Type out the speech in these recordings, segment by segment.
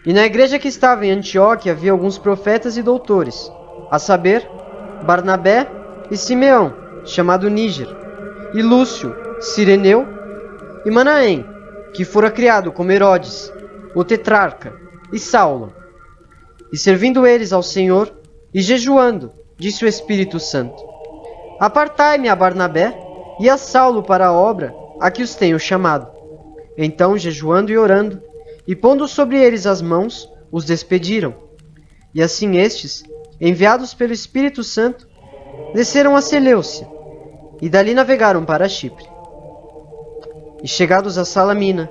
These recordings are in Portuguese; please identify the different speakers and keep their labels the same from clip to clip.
Speaker 1: E na igreja que estava em Antioquia havia alguns profetas e doutores, a saber, Barnabé e Simeão, chamado Níger, e Lúcio, Cireneu, e Manaém, que fora criado como Herodes, o tetrarca, e Saulo. E servindo eles ao Senhor, e jejuando, disse o Espírito Santo: Apartai-me a Barnabé e a Saulo para a obra a que os tenho chamado. Então, jejuando e orando, e pondo sobre eles as mãos, os despediram. E assim estes, enviados pelo Espírito Santo, desceram a Seleucia, e dali navegaram para Chipre. E chegados a Salamina,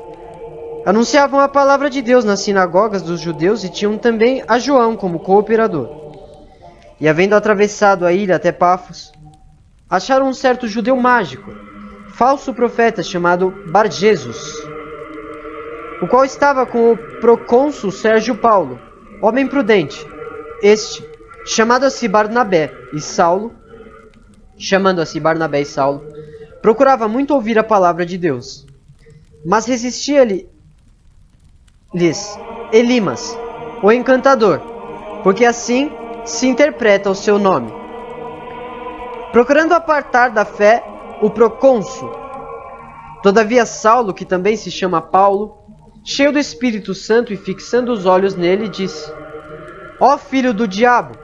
Speaker 1: anunciavam a palavra de Deus nas sinagogas dos judeus e tinham também a João como cooperador. E havendo atravessado a ilha até Pafos, acharam um certo judeu mágico, falso profeta chamado Bar-Jesus, o qual estava com o procônsul Sérgio Paulo, homem prudente. Este, chamando-se Barnabé e Saulo, procurava muito ouvir a palavra de Deus. Mas resistia-lhes Elimas, o encantador, porque assim se interpreta o seu nome. Procurando apartar da fé o procônsul. Todavia Saulo, que também se chama Paulo, cheio do Espírito Santo e fixando os olhos nele, disse: Ó filho do diabo,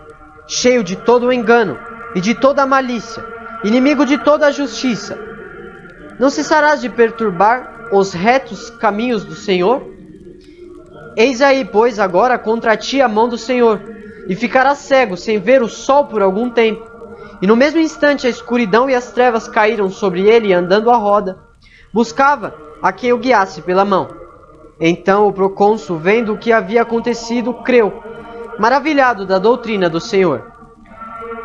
Speaker 1: cheio de todo o engano e de toda a malícia, inimigo de toda a justiça, não cessarás de perturbar os retos caminhos do Senhor? Eis aí, pois, agora contra ti a mão do Senhor, e ficarás cego sem ver o sol por algum tempo. E no mesmo instante a escuridão e as trevas caíram sobre ele, e andando à roda, buscava a quem o guiasse pela mão. Então o procônsul, vendo o que havia acontecido, creu, maravilhado da doutrina do Senhor.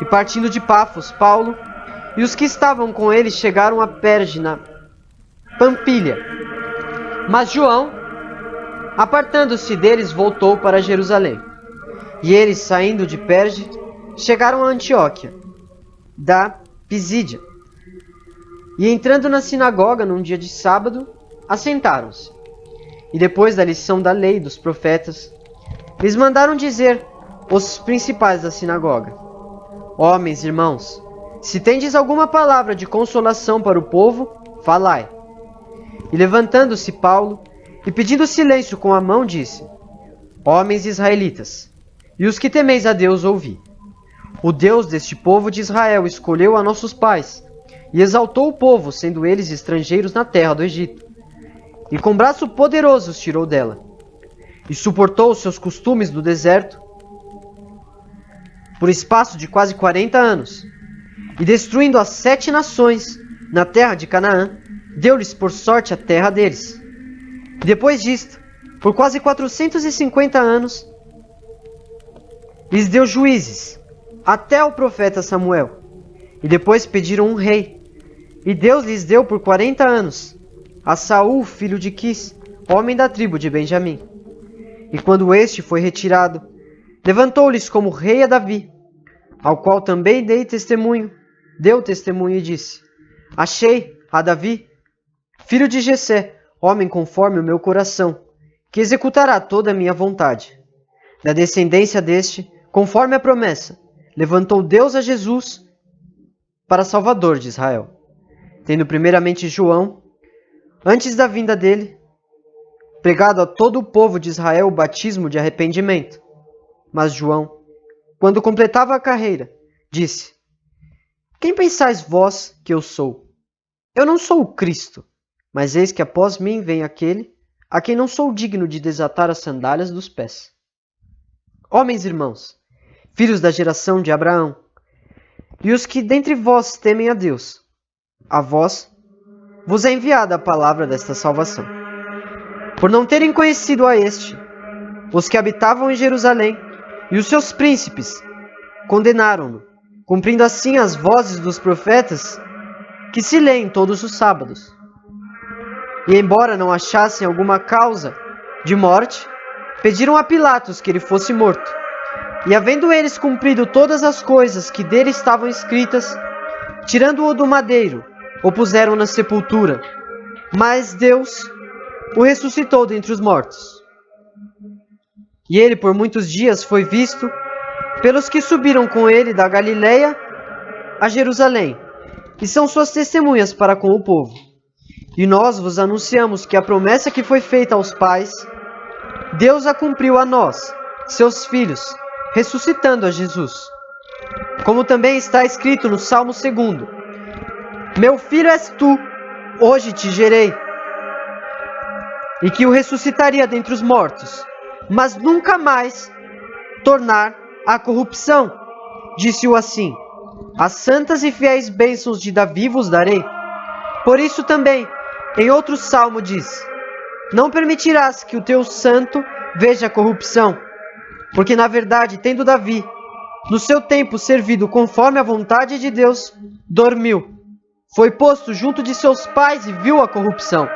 Speaker 1: E partindo de Pafos, Paulo e os que estavam com ele chegaram a Perge, na Pampilha. Mas João, apartando-se deles, voltou para Jerusalém. E eles, saindo de Perge, chegaram a Antioquia, da Pisídia. E entrando na sinagoga num dia de sábado, assentaram-se. E depois da lição da lei dos profetas, lhes mandaram dizer os principais da sinagoga: Homens, irmãos, se tendes alguma palavra de consolação para o povo, falai. E levantando-se Paulo, e pedindo silêncio com a mão, disse: Homens israelitas, e os que temeis a Deus, ouvi. O Deus deste povo de Israel escolheu a nossos pais, e exaltou o povo, sendo eles estrangeiros na terra do Egito. E com braço poderoso os tirou dela, e suportou os seus costumes no deserto, por espaço de quase 40 anos. E destruindo as 7 nações na terra de Canaã, deu-lhes por sorte a terra deles. E depois disto, por quase 450 anos, lhes deu juízes, até o profeta Samuel. E depois pediram um rei, e Deus lhes deu por 40 anos a Saul, filho de Quis, homem da tribo de Benjamim. E quando este foi retirado, levantou-lhes como rei a Davi, ao qual também deu testemunho e disse: Achei a Davi, filho de Jessé, homem conforme o meu coração, que executará toda a minha vontade. Da descendência deste, conforme a promessa, levantou Deus a Jesus para Salvador de Israel, tendo primeiramente João, antes da vinda dele, pregado a todo o povo de Israel o batismo de arrependimento. Mas João, quando completava a carreira, disse: Quem pensais vós que eu sou? Eu não sou o Cristo, mas eis que após mim vem aquele a quem não sou digno de desatar as sandálias dos pés. Homens irmãos, filhos da geração de Abraão, e os que dentre vós temem a Deus, a vós vos é enviada a palavra desta salvação. Por não terem conhecido a este, os que habitavam em Jerusalém e os seus príncipes condenaram-no, cumprindo assim as vozes dos profetas que se leem todos os sábados. E embora não achassem alguma causa de morte, pediram a Pilatos que ele fosse morto. E havendo eles cumprido todas as coisas que dele estavam escritas, tirando-o do madeiro, o puseram na sepultura. Mas Deus o ressuscitou dentre os mortos. E ele por muitos dias foi visto pelos que subiram com ele da Galiléia a Jerusalém, e são suas testemunhas para com o povo. E nós vos anunciamos que a promessa que foi feita aos pais, Deus a cumpriu a nós, seus filhos, ressuscitando a Jesus. Como também está escrito no Salmo 2: Meu filho és tu, hoje te gerei. E que o ressuscitaria dentre os mortos, mas nunca mais tornar à corrupção. Disse-o assim: As santas e fiéis bênçãos de Davi vos darei. Por isso também, em outro salmo diz: Não permitirás que o teu santo veja a corrupção. Porque na verdade, tendo Davi, no seu tempo servido conforme a vontade de Deus, dormiu. Foi posto junto de seus pais e viu a corrupção.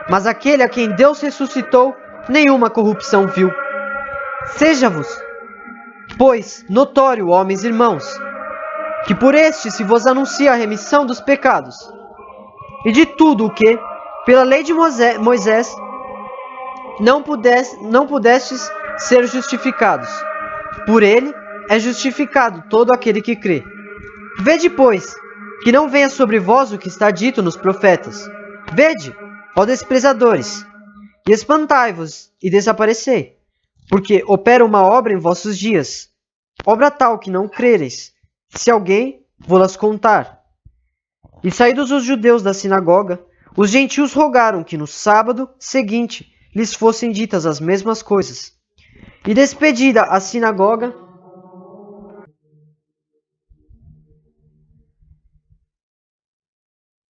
Speaker 1: Mas aquele a quem Deus ressuscitou, nenhuma corrupção viu. Seja-vos, pois, notório, homens e irmãos, que por este se vos anuncia a remissão dos pecados, e de tudo o que, pela lei de Moisés, não pudestes ser justificados. Por ele é justificado todo aquele que crê. Vede, pois, que não venha sobre vós o que está dito nos profetas. Vede, ó desprezadores, e espantai-vos e desaparecei, porque opera uma obra em vossos dias, obra tal que não crereis, se alguém vô-las contar. E saídos os judeus da sinagoga, os gentios rogaram que no sábado seguinte lhes fossem ditas as mesmas coisas. E despedida a sinagoga,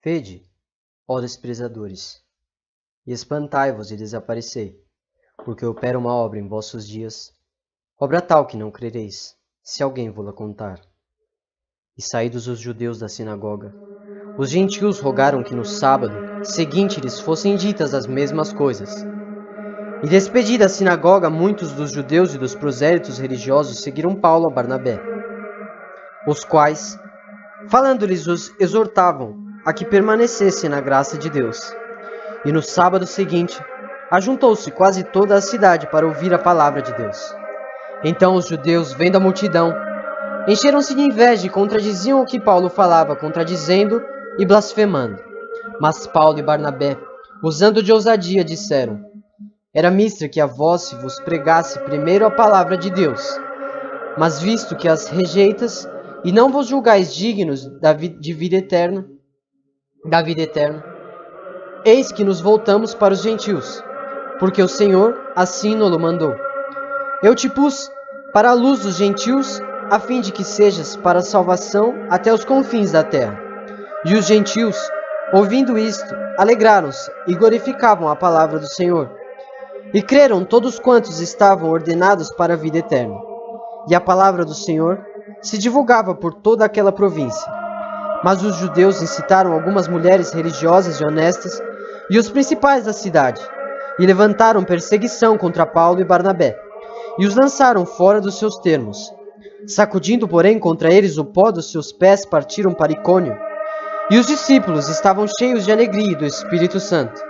Speaker 1: vede, ó desprezadores, e espantai-vos e desaparecei, porque opera uma obra em vossos dias, obra tal que não crereis, se alguém vô-la contar. E saídos os judeus da sinagoga, os gentios rogaram que no sábado seguinte lhes fossem ditas as mesmas coisas. E despedida a sinagoga, muitos dos judeus e dos prosélitos religiosos seguiram Paulo a Barnabé, os quais, falando-lhes, os exortavam a que permanecessem na graça de Deus. E no sábado seguinte, ajuntou-se quase toda a cidade para ouvir a palavra de Deus. Então os judeus, vendo a multidão, encheram-se de inveja e contradiziam o que Paulo falava, contradizendo e blasfemando. Mas Paulo e Barnabé, usando de ousadia, disseram: Era mister que a vós vos pregasse primeiro a palavra de Deus. Mas visto que as rejeitas e não vos julgais dignos da vida eterna, eis que nos voltamos para os gentios, porque o Senhor assim nos mandou. Eu te pus para a luz dos gentios, a fim de que sejas para a salvação até os confins da terra. E os gentios, ouvindo isto, alegraram-se e glorificavam a palavra do Senhor. E creram todos quantos estavam ordenados para a vida eterna. E a palavra do Senhor se divulgava por toda aquela província. Mas os judeus incitaram algumas mulheres religiosas e honestas e os principais da cidade, e levantaram perseguição contra Paulo e Barnabé, e os lançaram fora dos seus termos. Sacudindo, porém, contra eles o pó dos seus pés, partiram para Icônio. E os discípulos estavam cheios de alegria e do Espírito Santo,